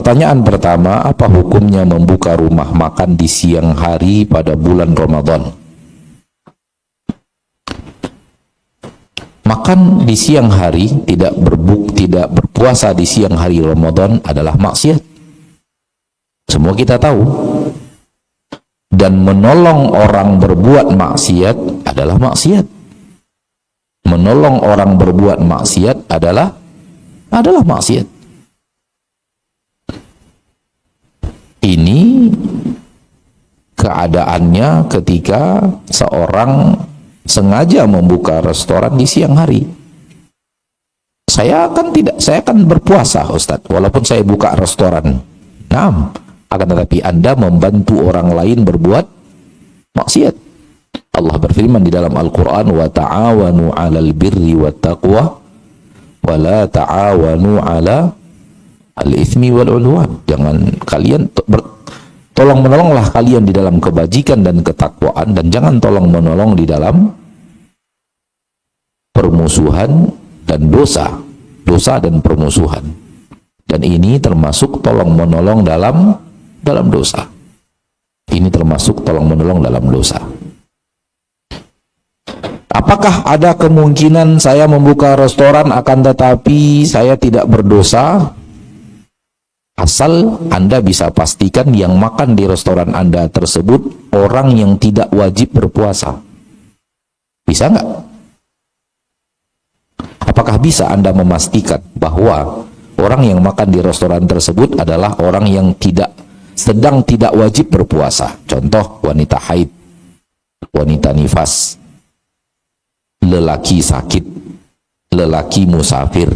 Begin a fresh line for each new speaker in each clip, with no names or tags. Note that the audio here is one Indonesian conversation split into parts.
Pertanyaan pertama, apa hukumnya membuka rumah makan di siang hari pada bulan Ramadan? Makan di siang hari, tidak berpuasa di siang hari Ramadan adalah maksiat. Semua kita tahu. Dan menolong orang berbuat maksiat adalah maksiat. Menolong orang berbuat maksiat adalah maksiat. Ini keadaannya ketika seorang sengaja membuka restoran di siang hari. Saya akan berpuasa, Ustadz, walaupun saya buka restoran. Naam, akan tetapi Anda membantu orang lain berbuat maksiat. Allah berfirman di dalam Al-Quran, wa ta'awanu 'alal birri wat taqwa wa la ta'awanu 'ala al-ithmi wal 'udwan. Jangan kalian tolong menolonglah kalian di dalam kebajikan dan ketakwaan, dan jangan tolong menolong di dalam permusuhan dan dosa dan permusuhan. Dan ini termasuk tolong menolong dalam dosa. Ini termasuk tolong menolong dalam dosa. Apakah ada kemungkinan saya membuka restoran akan tetapi saya tidak berdosa? Asal Anda bisa pastikan yang makan di restoran Anda tersebut orang yang tidak wajib berpuasa. Bisa nggak? Apakah bisa Anda memastikan bahwa orang yang makan di restoran tersebut adalah orang yang sedang tidak wajib berpuasa? Contoh, wanita haid, wanita nifas, lelaki sakit, lelaki musafir.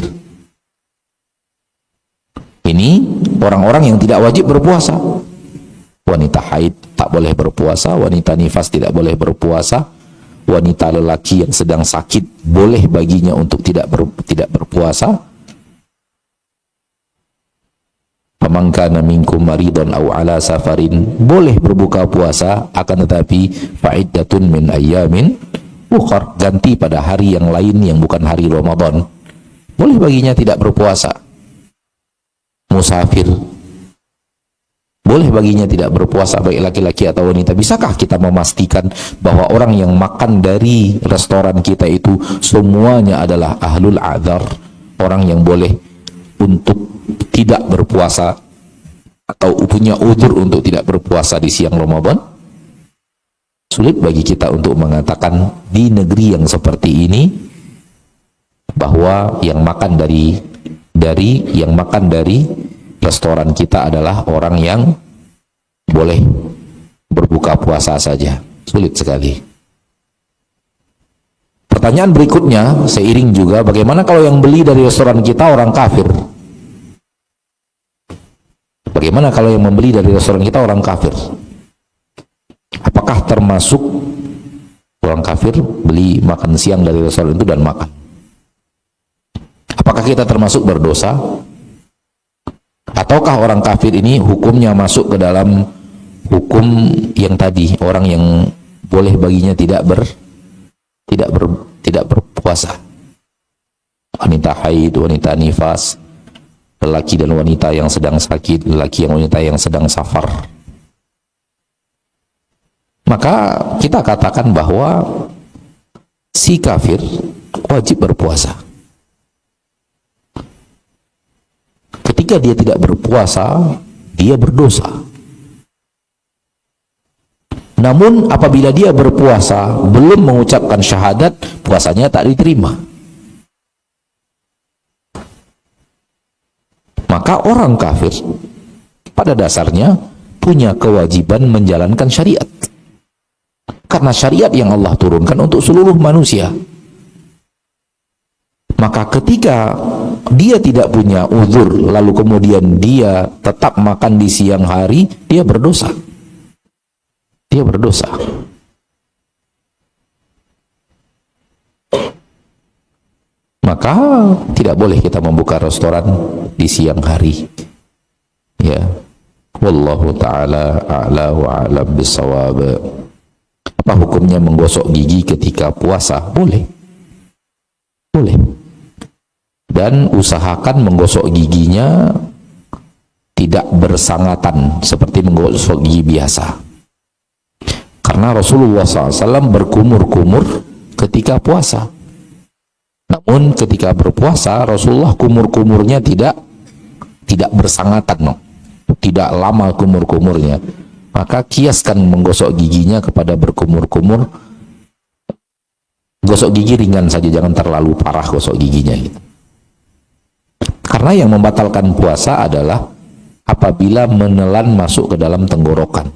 Ini orang-orang yang tidak wajib berpuasa. Wanita haid tak boleh berpuasa, wanita nifas tidak boleh berpuasa, wanita lelaki yang sedang sakit boleh baginya untuk tidak berpuasa. Faman kana minkum maridun aw ala safarin, boleh berbuka puasa, akan tetapi fa'iddatun min ayyamin ukhar, ganti pada hari yang lain yang bukan hari Ramadan. Boleh baginya tidak berpuasa. Musafir boleh baginya tidak berpuasa, baik laki-laki atau wanita. Bisakah kita memastikan bahwa orang yang makan dari restoran kita itu semuanya adalah ahlul a'dzar, orang yang boleh untuk tidak berpuasa atau punya uzur untuk tidak berpuasa di siang Ramadan? Sulit bagi kita untuk mengatakan di negeri yang seperti ini bahwa yang makan dari restoran kita adalah orang yang boleh berbuka puasa saja. Sulit sekali. Pertanyaan berikutnya seiring juga, bagaimana kalau yang beli dari restoran kita orang kafir? Bagaimana kalau yang membeli dari restoran kita orang kafir? Apakah termasuk orang kafir beli makan siang dari restoran itu dan makan? Apakah kita termasuk berdosa? Ataukah orang kafir ini hukumnya masuk ke dalam hukum yang tadi, orang yang boleh baginya tidak berpuasa? Wanita haid, wanita nifas, lelaki dan wanita yang sedang sakit, lelaki dan wanita yang sedang safar. Maka kita katakan bahwa si kafir wajib berpuasa. Ketika dia tidak berpuasa, dia berdosa. Namun apabila dia berpuasa belum mengucapkan syahadat, puasanya tak diterima. Maka orang kafir pada dasarnya punya kewajiban menjalankan syariat. Karena syariat yang Allah turunkan untuk seluruh manusia. Maka ketika dia tidak punya uzur, lalu kemudian dia tetap makan di siang hari, dia berdosa. Dia berdosa. Maka tidak boleh kita membuka restoran di siang hari. Ya. Wallahu ta'ala a'la wa a'lam bissawab. Apa hukumnya menggosok gigi ketika puasa? Boleh. Boleh. Dan usahakan menggosok giginya tidak bersangatan seperti menggosok gigi biasa. Karena Rasulullah SAW berkumur-kumur ketika puasa. Namun ketika berpuasa Rasulullah kumur-kumurnya tidak bersangatan, no. Tidak lama kumur-kumurnya. Maka kiaskan menggosok giginya kepada berkumur-kumur. Gosok gigi ringan saja, jangan terlalu parah gosok giginya gitu. Karena yang membatalkan puasa adalah apabila menelan masuk ke dalam tenggorokan.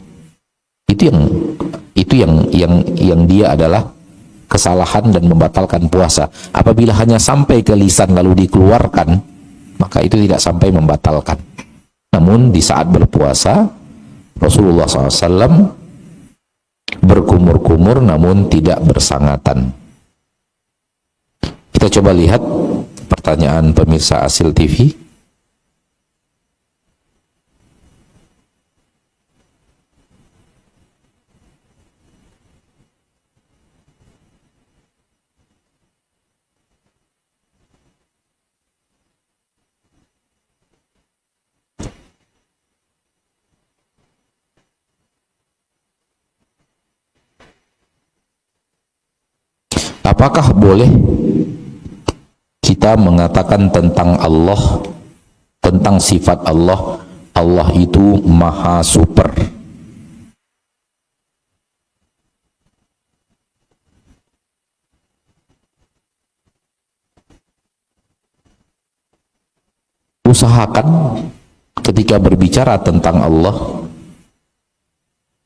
Itu yang dia adalah kesalahan dan membatalkan puasa. Apabila hanya sampai ke lisan lalu dikeluarkan, maka itu tidak sampai membatalkan. Namun di saat berpuasa Rasulullah SAW berkumur-kumur namun tidak bersangatan. Kita coba lihat pertanyaan pemirsa Asil TV. Apakah boleh kita mengatakan tentang Allah, tentang sifat Allah, Allah itu maha super? Usahakan ketika berbicara tentang Allah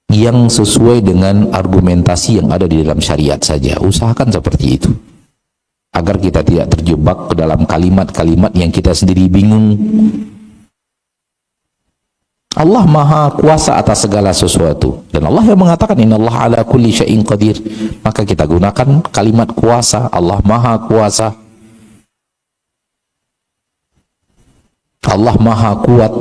yang sesuai dengan argumentasi yang ada di dalam syariat saja. Usahakan seperti itu, agar kita tidak terjebak ke dalam kalimat-kalimat yang kita sendiri bingung. Allah maha kuasa atas segala sesuatu, dan Allah yang mengatakan innallaha ala kulli syai'in qadir. Maka kita gunakan kalimat kuasa. Allah maha kuasa, Allah maha kuat.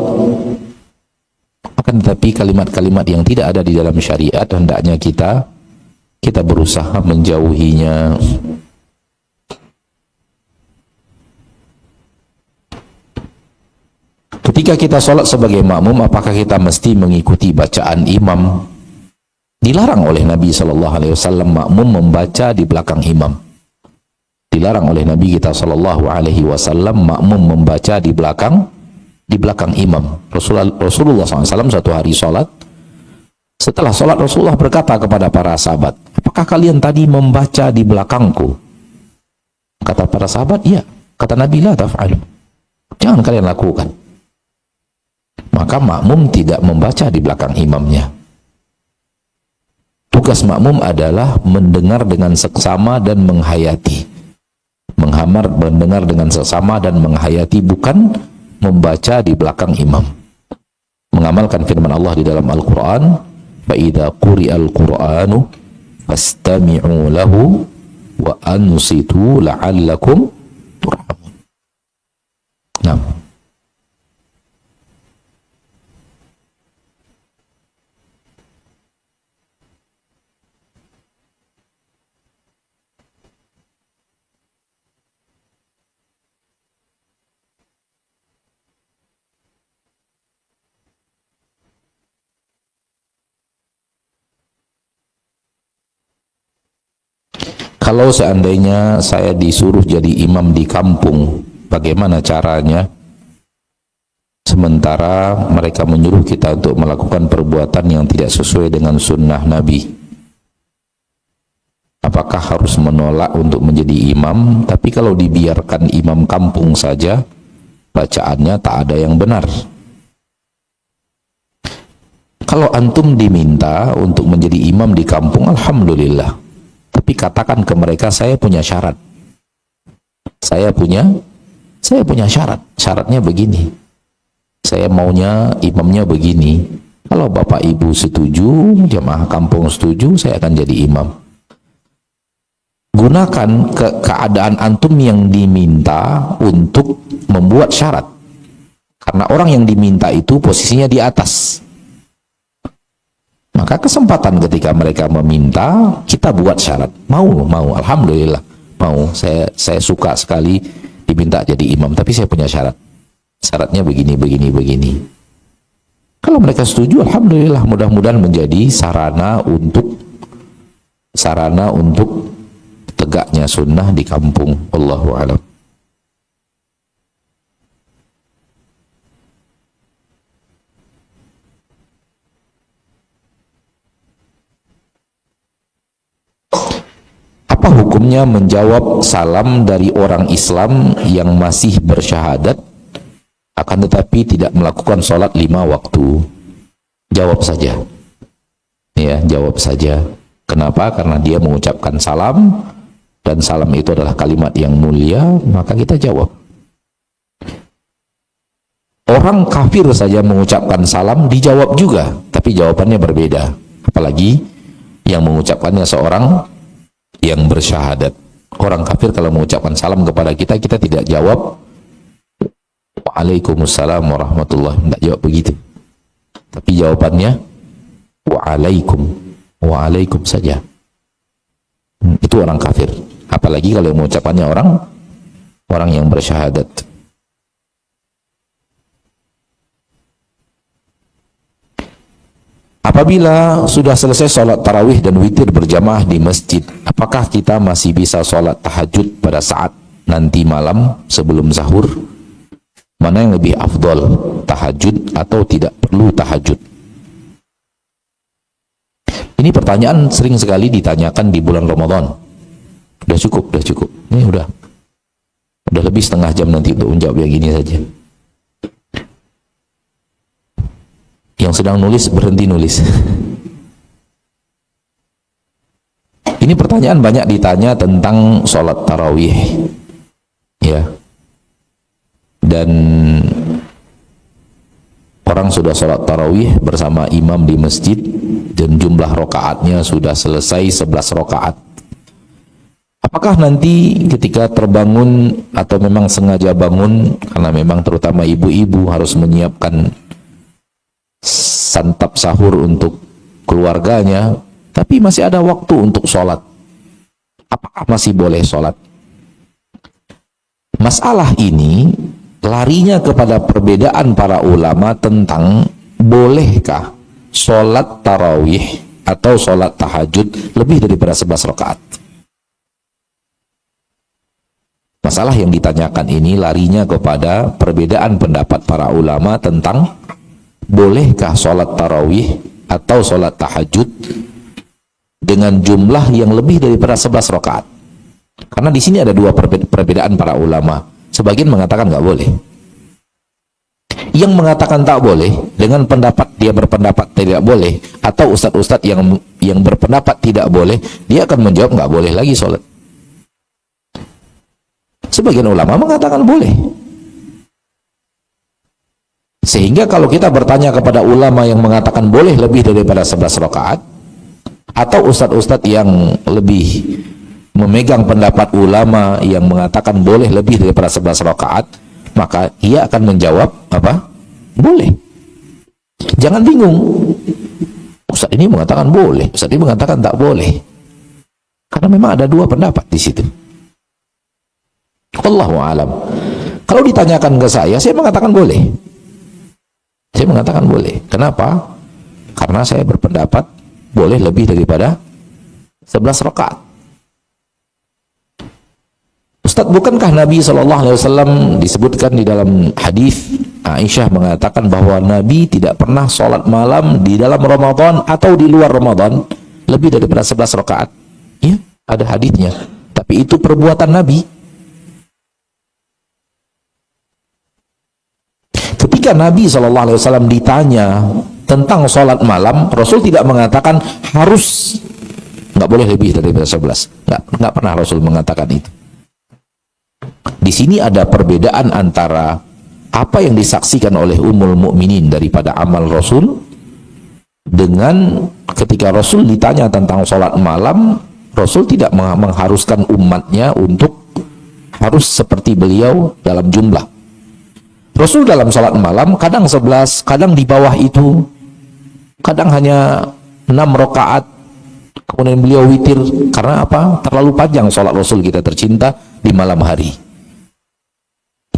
Akan tetapi kalimat-kalimat yang tidak ada di dalam syariat hendaknya kita berusaha menjauhinya. Ketika kita sholat sebagai makmum, apakah kita mesti mengikuti bacaan imam? Dilarang oleh Nabi SAW makmum membaca di belakang imam. Dilarang oleh Nabi kita SAW makmum membaca di belakang imam. Rasulullah SAW satu hari sholat, setelah sholat Rasulullah berkata kepada para sahabat, apakah kalian tadi membaca di belakangku? Kata para sahabat, iya. Kata Nabi, la taf'alu, jangan kalian lakukan. Maka makmum tidak membaca di belakang imamnya. Tugas makmum adalah mendengar dengan seksama dan menghayati. Mendengar dengan seksama dan menghayati, bukan membaca di belakang imam. Mengamalkan firman Allah di dalam Al-Quran, فَإِذَا قُرِئَ الْقُرْآنُ فَاسْتَمِعُوا لَهُ وَأَنْصِتُوا لَعَلَّكُمْ تُرْحَمُونَ. Nah, kalau seandainya saya disuruh jadi imam di kampung, bagaimana caranya? Sementara mereka menyuruh kita untuk melakukan perbuatan yang tidak sesuai dengan sunnah Nabi. Apakah harus menolak untuk menjadi imam? Tapi kalau dibiarkan imam kampung saja, bacaannya tak ada yang benar. Kalau antum diminta untuk menjadi imam di kampung, alhamdulillah. Tapi katakan ke mereka, saya punya syarat. Saya punya syarat. Syaratnya begini. Saya maunya imamnya begini. Kalau bapak ibu setuju, jamaah kampung setuju, saya akan jadi imam. Gunakan keadaan antum yang diminta untuk membuat syarat. Karena orang yang diminta itu posisinya di atas. Maka kesempatan ketika mereka meminta, kita buat syarat. Mau, alhamdulillah. Mau, saya suka sekali diminta jadi imam, tapi saya punya syarat. Syaratnya begini. Kalau mereka setuju, alhamdulillah, mudah-mudahan menjadi sarana untuk tegaknya sunnah di kampung. Allahu a'lam. Apa hukumnya menjawab salam dari orang Islam yang masih bersyahadat akan tetapi tidak melakukan sholat 5 waktu? Jawab saja. Ya, jawab saja. Kenapa? Karena dia mengucapkan salam, dan salam itu adalah kalimat yang mulia, maka kita jawab. Orang kafir saja mengucapkan salam, dijawab juga, tapi jawabannya berbeda. Apalagi yang mengucapkannya seorang yang bersyahadat. Orang kafir kalau mengucapkan salam kepada kita, kita tidak jawab Waalaikumsalam warahmatullahi, tidak jawab begitu. Tapi jawabannya Waalaikum saja. Itu orang kafir. Apalagi kalau mengucapkannya orang yang bersyahadat. Apabila sudah selesai sholat tarawih dan witir berjamaah di masjid, apakah kita masih bisa sholat tahajud pada saat nanti malam sebelum sahur? Mana yang lebih afdol, tahajud atau tidak perlu tahajud? Ini pertanyaan sering sekali ditanyakan di bulan Ramadan. Udah cukup. Ini udah lebih setengah jam nanti untuk menjawab yang gini saja. Yang sedang nulis, berhenti nulis. Ini pertanyaan banyak ditanya tentang sholat tarawih, ya. Dan orang sudah sholat tarawih bersama imam di masjid dan jumlah rokaatnya sudah selesai 11 rokaat. Apakah nanti ketika terbangun atau memang sengaja bangun, karena memang terutama ibu-ibu harus menyiapkan santap sahur untuk keluarganya, tapi masih ada waktu untuk sholat, apakah masih boleh sholat? Masalah ini larinya kepada perbedaan para ulama tentang bolehkah sholat tarawih atau sholat tahajud lebih daripada 11 rakaat. Masalah yang ditanyakan ini larinya kepada perbedaan pendapat para ulama tentang bolehkah sholat tarawih atau sholat tahajud dengan jumlah yang lebih daripada 11 rakaat. Karena di sini ada dua perbedaan para ulama. Sebagian mengatakan nggak boleh. Yang mengatakan tak boleh dengan pendapat dia berpendapat tidak boleh, atau ustadz-ustadz yang berpendapat tidak boleh, dia akan menjawab nggak boleh lagi sholat. Sebagian ulama mengatakan boleh. Sehingga kalau kita bertanya kepada ulama yang mengatakan boleh lebih daripada 11 rakaat, atau ustadz-ustadz yang lebih memegang pendapat ulama yang mengatakan boleh lebih daripada 11 rakaat, maka ia akan menjawab apa? Boleh. Jangan bingung. Ustadz ini mengatakan boleh, ustadz ini mengatakan tak boleh. Karena memang ada dua pendapat di situ. Wallahu a'lam. Kalau ditanyakan ke saya mengatakan boleh. Saya mengatakan boleh. Kenapa? Karena saya berpendapat boleh lebih daripada 11 rakaat. Ustaz, bukankah Nabi SAW disebutkan di dalam hadis Aisyah mengatakan bahwa Nabi tidak pernah sholat malam di dalam Ramadan atau di luar Ramadan lebih daripada 11 rakaat? Ya, ada hadisnya. Tapi itu perbuatan Nabi. Ketika Nabi SAW ditanya tentang sholat malam, Rasul tidak mengatakan harus, nggak boleh lebih daripada 11. Nggak pernah Rasul mengatakan itu. Di sini ada perbedaan antara apa yang disaksikan oleh Ummul Mukminin daripada amal Rasul dengan ketika Rasul ditanya tentang sholat malam, Rasul tidak mengharuskan umatnya untuk harus seperti beliau dalam jumlah. Rasul dalam sholat malam kadang 11, kadang di bawah itu, kadang hanya 6 rakaat. Kemudian beliau witir. Karena apa? Terlalu panjang sholat Rasul kita tercinta di malam hari.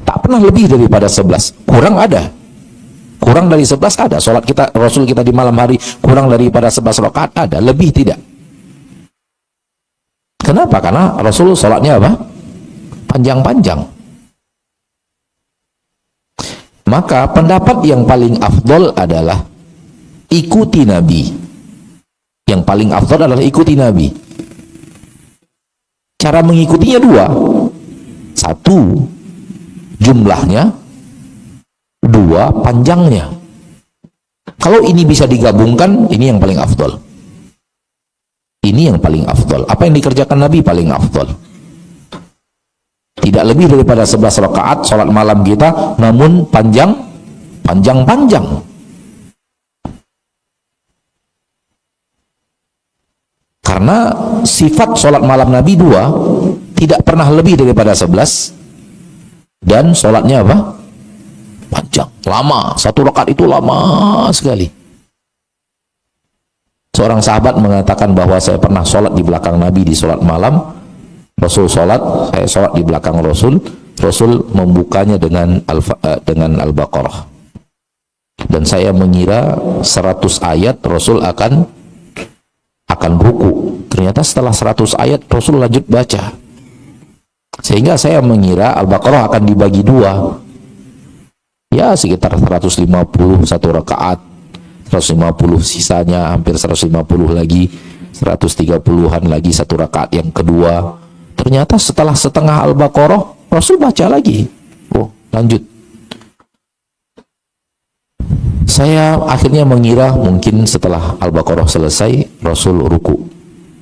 Tak pernah lebih daripada 11. Kurang kurang dari 11 ada. Sholat kita, Rasul kita di malam hari kurang daripada 11 rakaat ada, lebih tidak. Kenapa? Karena Rasul sholatnya apa? Panjang-panjang. Maka pendapat yang paling afdol adalah ikuti Nabi. Yang paling afdol adalah ikuti Nabi. Cara mengikutinya dua. Satu, jumlahnya. Dua, panjangnya. Kalau ini bisa digabungkan, ini yang paling afdol. Ini yang paling afdol. Apa yang dikerjakan Nabi paling afdol. Tidak lebih daripada 11 rakaat sholat malam kita, namun panjang-panjang. Karena sifat sholat malam Nabi dua, tidak pernah lebih daripada 11, dan sholatnya apa? Panjang, lama. Satu rakaat itu lama sekali. Seorang sahabat mengatakan bahwa saya pernah sholat di belakang Nabi di sholat malam. Rasul sholat, saya sholat di belakang Rasul. Rasul membukanya dengan Al-Baqarah. Dan saya mengira 100 ayat Rasul akan ruku. Ternyata setelah 100 ayat Rasul lanjut baca. Sehingga saya mengira Al-Baqarah akan dibagi dua. Ya sekitar 150 satu rakaat, 150 sisanya, hampir 150 lagi, 130-an lagi satu rakaat yang kedua. Ternyata setelah setengah Al-Baqarah Rasul baca lagi. Oh, lanjut. Saya akhirnya mengira mungkin setelah Al-Baqarah selesai Rasul ruku.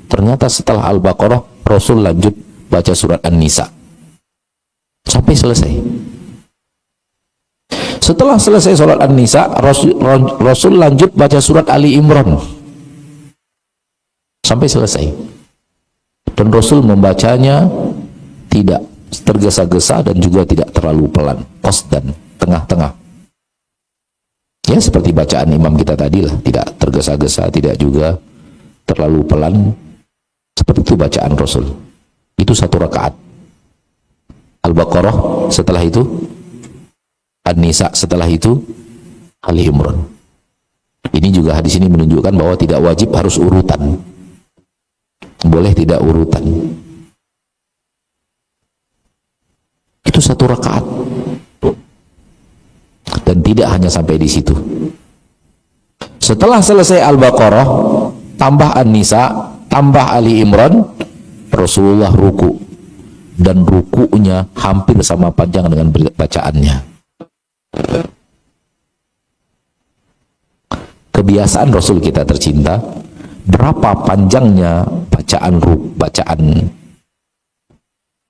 Ternyata setelah Al-Baqarah Rasul lanjut baca surat An-Nisa sampai selesai. Setelah selesai surat An-Nisa, Rasul lanjut baca surat Ali Imran sampai selesai. Dan Rasul membacanya tidak tergesa-gesa dan juga tidak terlalu pelan, qasdan, tengah-tengah. Ya seperti bacaan imam kita tadi lah, tidak tergesa-gesa, tidak juga terlalu pelan. Seperti itu bacaan Rasul. Itu satu rakaat. Al-Baqarah setelah itu, An-Nisa setelah itu, Ali Imran. Ini juga hadis ini menunjukkan bahwa tidak wajib harus urutan. Boleh tidak urutan. Itu satu rakaat. Dan tidak hanya sampai di situ. Setelah selesai Al-Baqarah, tambah An-Nisa, tambah Ali Imran, Rasulullah ruku. Dan rukunya hampir sama panjang dengan bacaannya. Kebiasaan Rasul kita tercinta, berapa panjangnya bacaan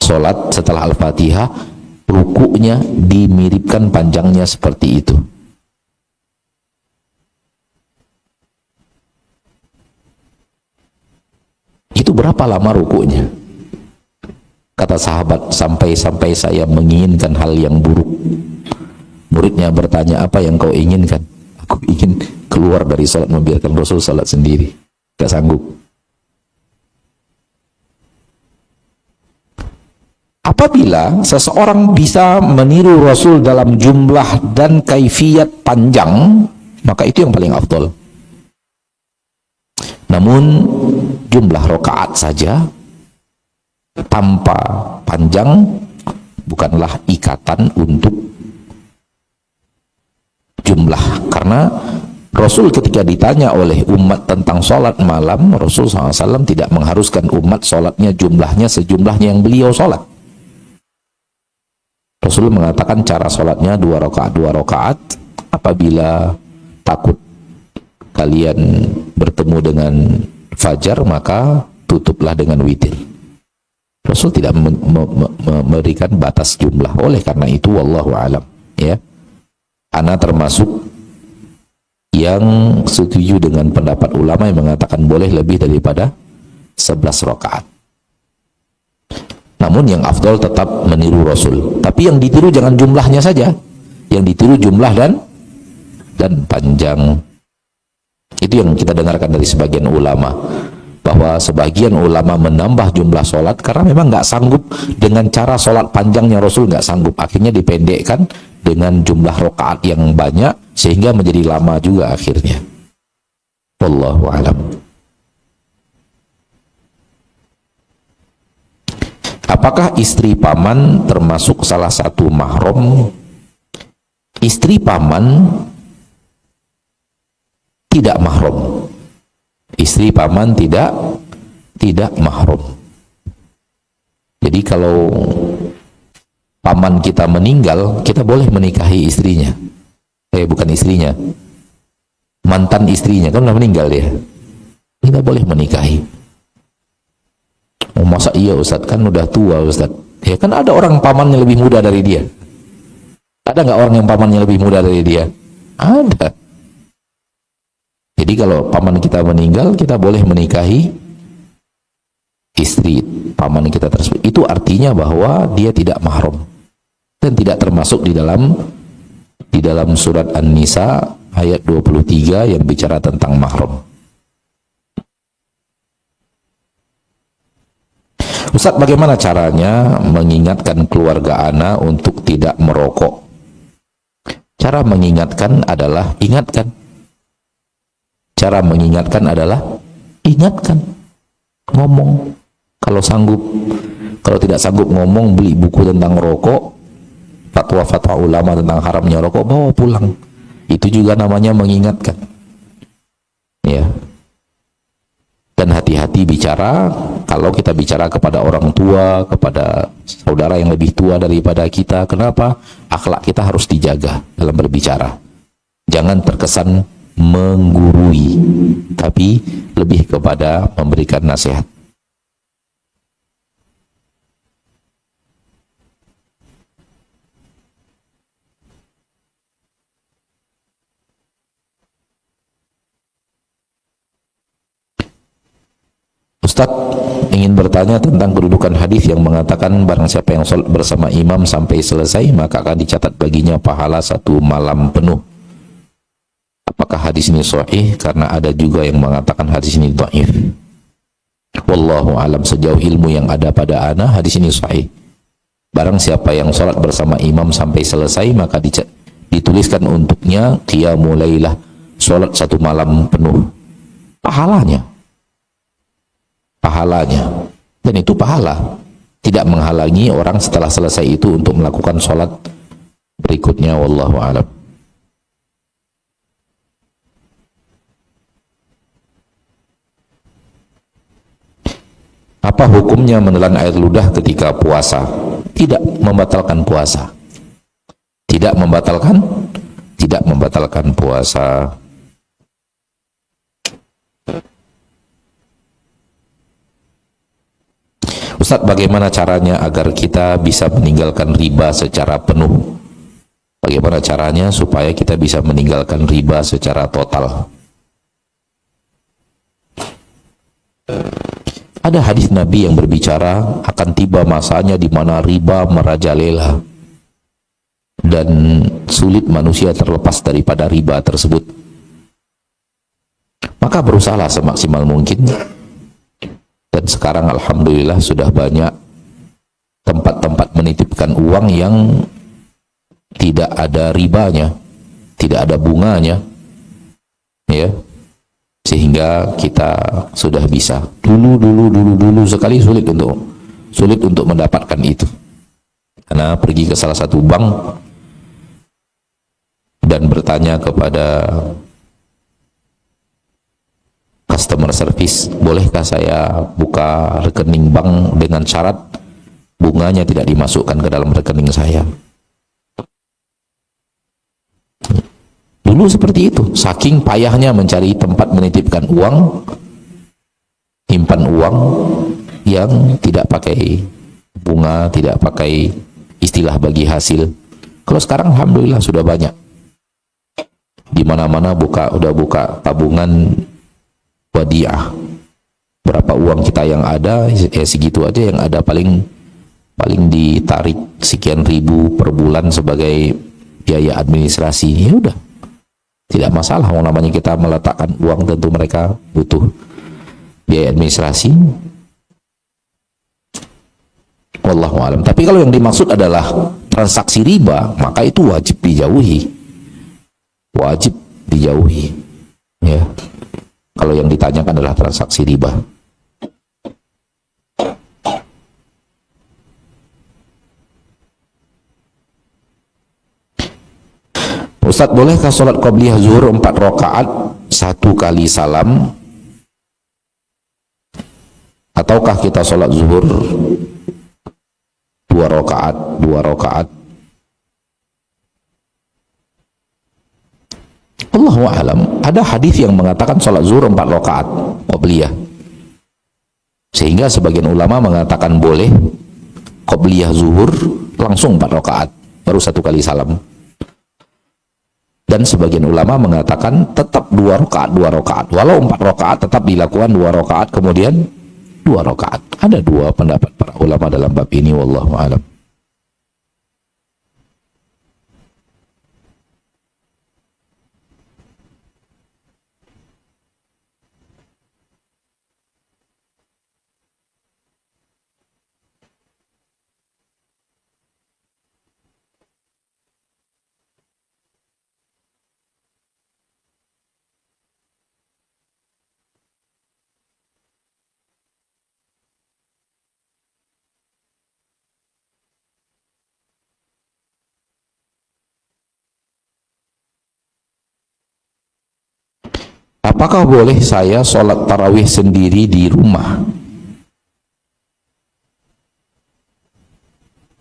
sholat setelah Al-Fatihah, rukunya dimiripkan panjangnya seperti itu. Itu berapa lama rukunya? Kata sahabat, sampai saya menginginkan hal yang buruk. Muridnya bertanya, apa yang kau inginkan? Aku ingin keluar dari sholat, membiarkan Rasul sholat sendiri. Gak sanggup. Apabila seseorang bisa meniru Rasul dalam jumlah dan kaifiyat panjang, maka itu yang paling afdol. Namun jumlah rakaat saja tanpa panjang bukanlah ikatan untuk jumlah. Karena Rasul ketika ditanya oleh umat tentang sholat malam, Rasul SAW tidak mengharuskan umat sholatnya jumlahnya sejumlahnya yang beliau sholat. Rasul mengatakan cara sholatnya 2 rakaat. Apabila takut kalian bertemu dengan fajar, maka tutuplah dengan witir. Rasul tidak memberikan batas jumlah. Oleh karena itu, wallahu alam, ya, ana termasuk yang setuju dengan pendapat ulama yang mengatakan boleh lebih daripada 11 rakaat. Namun yang afdal tetap meniru Rasul. Tapi yang ditiru jangan jumlahnya saja. Yang ditiru jumlah dan panjang. Itu yang kita dengarkan dari sebagian ulama. Bahwa sebagian ulama menambah jumlah sholat karena memang nggak sanggup dengan cara sholat panjangnya Rasul, nggak sanggup. Akhirnya dipendekkan dengan jumlah rakaat yang banyak sehingga menjadi lama juga akhirnya. Wallahu alam. Apakah istri paman termasuk salah satu mahram? Istri paman tidak mahram. Istri paman tidak mahram. Jadi kalau paman kita meninggal, kita boleh menikahi istrinya. Bukan istrinya, mantan istrinya, kan udah meninggal dia. Kita boleh menikahi. Oh, masa iya Ustadz, kan udah tua Ustadz. Ya kan ada orang pamannya lebih muda dari dia. Ada nggak orang yang pamannya lebih muda dari dia? Ada. Jadi kalau paman kita meninggal, kita boleh menikahi istri paman kita tersebut. Itu artinya bahwa dia tidak mahram dan tidak termasuk di dalam surat An-Nisa ayat 23 yang bicara tentang mahram. Ustaz, bagaimana caranya mengingatkan keluarga ana untuk tidak merokok? Cara mengingatkan adalah ingatkan. Cara mengingatkan adalah ingatkan. Ngomong. Kalau sanggup. Kalau tidak sanggup ngomong, beli buku tentang rokok, fatwa-fatwa ulama tentang haramnya rokok, bawa pulang. Itu juga namanya mengingatkan. Ya. Dan hati-hati bicara, kalau kita bicara kepada orang tua, kepada saudara yang lebih tua daripada kita. Kenapa? Akhlak kita harus dijaga dalam berbicara. Jangan terkesan menggurui, tapi lebih kepada memberikan nasihat. Ustaz ingin bertanya tentang kedudukan hadis yang mengatakan barang siapa yang sholat bersama imam sampai selesai maka akan dicatat baginya pahala 1 malam penuh. Apakah hadis ini sahih? Karena ada juga yang mengatakan hadis ini dhaif. Wallahu alam, sejauh ilmu yang ada pada ana hadis ini sahih. Barang siapa yang sholat bersama imam sampai selesai maka dituliskan untuknya qiyamul lailah, sholat 1 malam penuh. Pahalanya, dan itu pahala tidak menghalangi orang setelah selesai itu untuk melakukan sholat berikutnya. Wallahu a'lam. Apa hukumnya menelan air ludah ketika puasa? Tidak membatalkan puasa. Tidak membatalkan puasa. Ustaz, bagaimana caranya agar kita bisa meninggalkan riba secara penuh? Bagaimana caranya supaya kita bisa meninggalkan riba secara total? Ada hadis Nabi yang berbicara akan tiba masanya di mana riba merajalela dan sulit manusia terlepas daripada riba tersebut. Maka berusahalah semaksimal mungkin. Dan sekarang alhamdulillah sudah banyak tempat-tempat menitipkan uang yang tidak ada ribanya, tidak ada bunganya, ya, sehingga kita sudah bisa. Dulu sekali sulit untuk mendapatkan itu, karena pergi ke salah satu bank dan bertanya kepada customer service, bolehkah saya buka rekening bank dengan syarat bunganya tidak dimasukkan ke dalam rekening saya. Dulu seperti itu, saking payahnya mencari tempat menitipkan uang, simpan uang yang tidak pakai bunga, tidak pakai istilah bagi hasil. Kalau sekarang alhamdulillah sudah banyak, di mana-mana udah buka tabungan wadiah. Berapa uang kita yang ada, segitu aja yang ada, paling ditarik sekian ribu per bulan sebagai biaya administrasi. Ya udah, tidak masalah. Namanya kita meletakkan uang, tentu mereka butuh biaya administrasi. Wallahu a'lam. Tapi kalau yang dimaksud adalah transaksi riba, maka itu wajib dijauhi. wajib dijauhi. Ya. Kalau yang ditanyakan adalah transaksi riba. Ustaz, bolehkah sholat qabliyah zuhur 4 rakaat 1 kali salam, ataukah kita sholat zuhur 2 rakaat 2 rakaat? Allahu a'lam. Ada hadis yang mengatakan sholat zuhur 4 rakaat qabliyah, sehingga sebagian ulama mengatakan boleh qabliyah zuhur langsung 4 rakaat baru 1 kali salam. Dan sebagian ulama mengatakan tetap 2 rakaat 2 rakaat, walau 4 rakaat tetap dilakukan 2 rakaat kemudian 2 rakaat. Ada 2 pendapat para ulama dalam bab ini, wallahu a'lam. Apakah boleh saya sholat tarawih sendiri di rumah?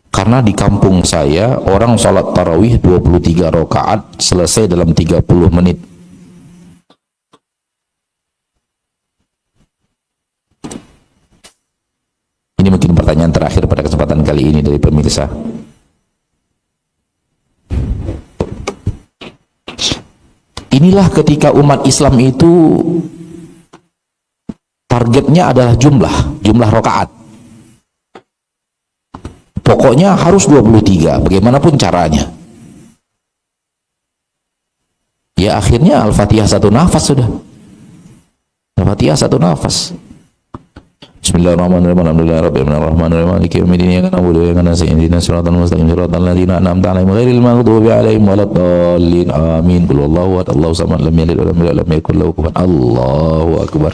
Karena di kampung saya orang sholat tarawih 23 rakaat selesai dalam 30 menit. Ini mungkin pertanyaan terakhir pada kesempatan kali ini dari pemirsa. Inilah ketika umat Islam itu targetnya adalah jumlah rakaat. Pokoknya harus 23, bagaimanapun caranya. Ya akhirnya Al-Fatihah 1 nafas sudah. Al-Fatihah 1 nafas. Bismillahirrahmanirrahim. Alhamdulillahirabbil alamin arrahmanirrahim maliki yaumiddin iyyaka na'budu wa iyyaka nasta'in ihdinas siratal mustaqim siratal ladzina an'amta 'alaihim ghairil maghdubi 'alaihim waladdallin amin. Qul huwallahu ahad Allahu samad lam yalid wa lam yulad wa lam yakul lahu kufuwan ahad. Allahu akbar.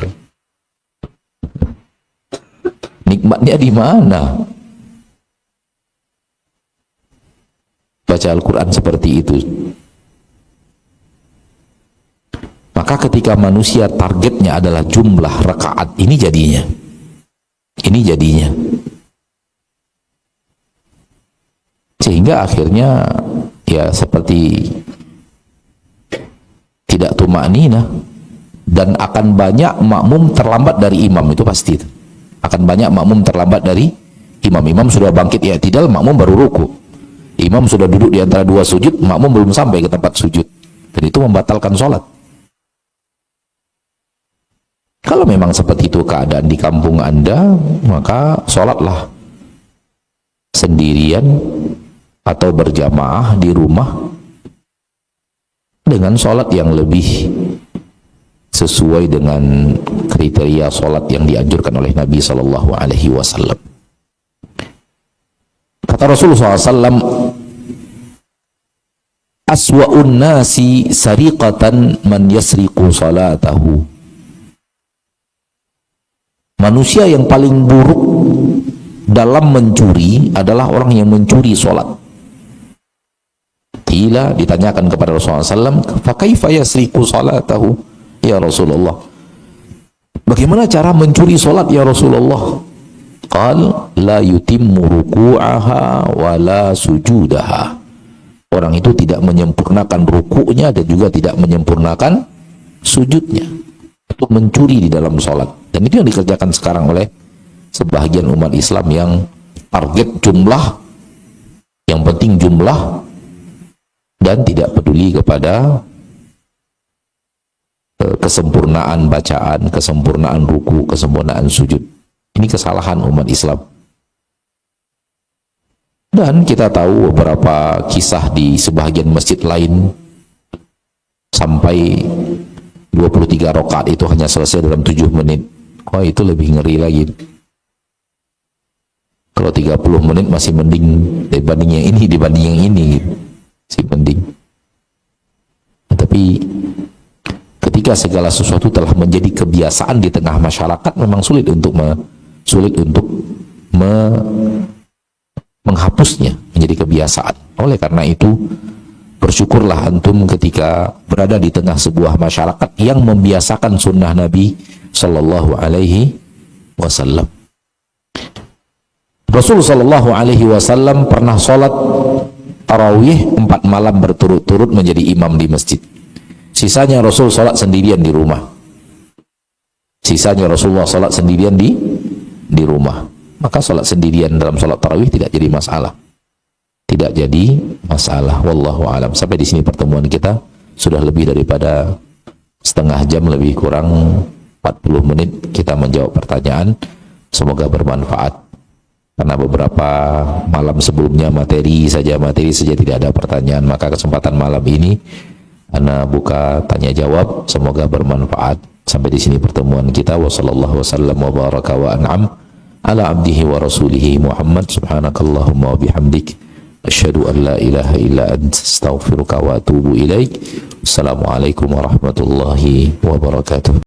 Nikmatnya di mana? Baca Al-Quran seperti itu. Maka ketika manusia targetnya adalah jumlah rakaat, ini jadinya sehingga akhirnya ya seperti tidak tumakninah, dan akan banyak makmum terlambat dari imam. Itu pasti akan banyak makmum terlambat dari imam sudah bangkit i'tidal, makmum baru ruku. Imam sudah duduk di antara 2 sujud, makmum belum sampai ke tempat sujud, dan itu membatalkan sholat. Kalau memang seperti itu keadaan di kampung Anda, maka sholatlah sendirian atau berjamaah di rumah dengan sholat yang lebih sesuai dengan kriteria sholat yang dianjurkan oleh Nabi Sallallahu Alaihi Wasallam. Kata Rasulullah SAW, aswa'un nasi sariqatan man yasriqu salatahu. Manusia yang paling buruk dalam mencuri adalah orang yang mencuri sholat. Qila, ditanyakan kepada Rasulullah SAW, fakaifa yasriqu salatahu ya Rasulullah, bagaimana cara mencuri sholat ya Rasulullah? Qal la yutimmu ruku'aha wa la sujudaha. Orang itu tidak menyempurnakan ruku'nya dan juga tidak menyempurnakan sujudnya. Itu mencuri di dalam sholat. Dan itu yang dikerjakan sekarang oleh sebahagian umat Islam yang target jumlah, yang penting jumlah, dan tidak peduli kepada kesempurnaan bacaan, kesempurnaan ruku, kesempurnaan sujud. Ini kesalahan umat Islam. Dan kita tahu beberapa kisah di sebahagian masjid lain, sampai 23 rakaat itu hanya selesai dalam 7 menit. Wah, itu lebih ngeri lagi. Kalau 30 menit masih mending dibanding yang ini, masih mending. Tapi ketika segala sesuatu telah menjadi kebiasaan di tengah masyarakat, memang sulit untuk menghapusnya menjadi kebiasaan. Oleh karena itu, bersyukurlah antum ketika berada di tengah sebuah masyarakat yang membiasakan sunnah Nabi Sallallahu Alaihi Wasallam. Rasul Sallallahu Alaihi Wasallam pernah sholat tarawih 4 malam berturut-turut menjadi imam di masjid. Sisanya Rasul sholat sendirian di rumah. Sisanya Rasulullah sholat sendirian di rumah. Maka sholat sendirian dalam sholat tarawih tidak jadi masalah. Tidak jadi masalah. Wallahu alam. Sampai di sini pertemuan kita. Sudah lebih daripada setengah jam, lebih kurang 40 menit kita menjawab pertanyaan. Semoga bermanfaat. Karena beberapa malam sebelumnya materi saja tidak ada pertanyaan, maka kesempatan malam ini Ana buka tanya jawab. Semoga bermanfaat. Sampai di sini pertemuan kita. Wassallallahu wasallam wa baraka wa an'am ala abdihi wa rasulihi Muhammad. Subhanakallahumma wa bihamdik, asyhadu an la ilaha illa ant, astaghfiruka wa atubu ilaik. Assalamualaikum warahmatullahi wabarakatuh.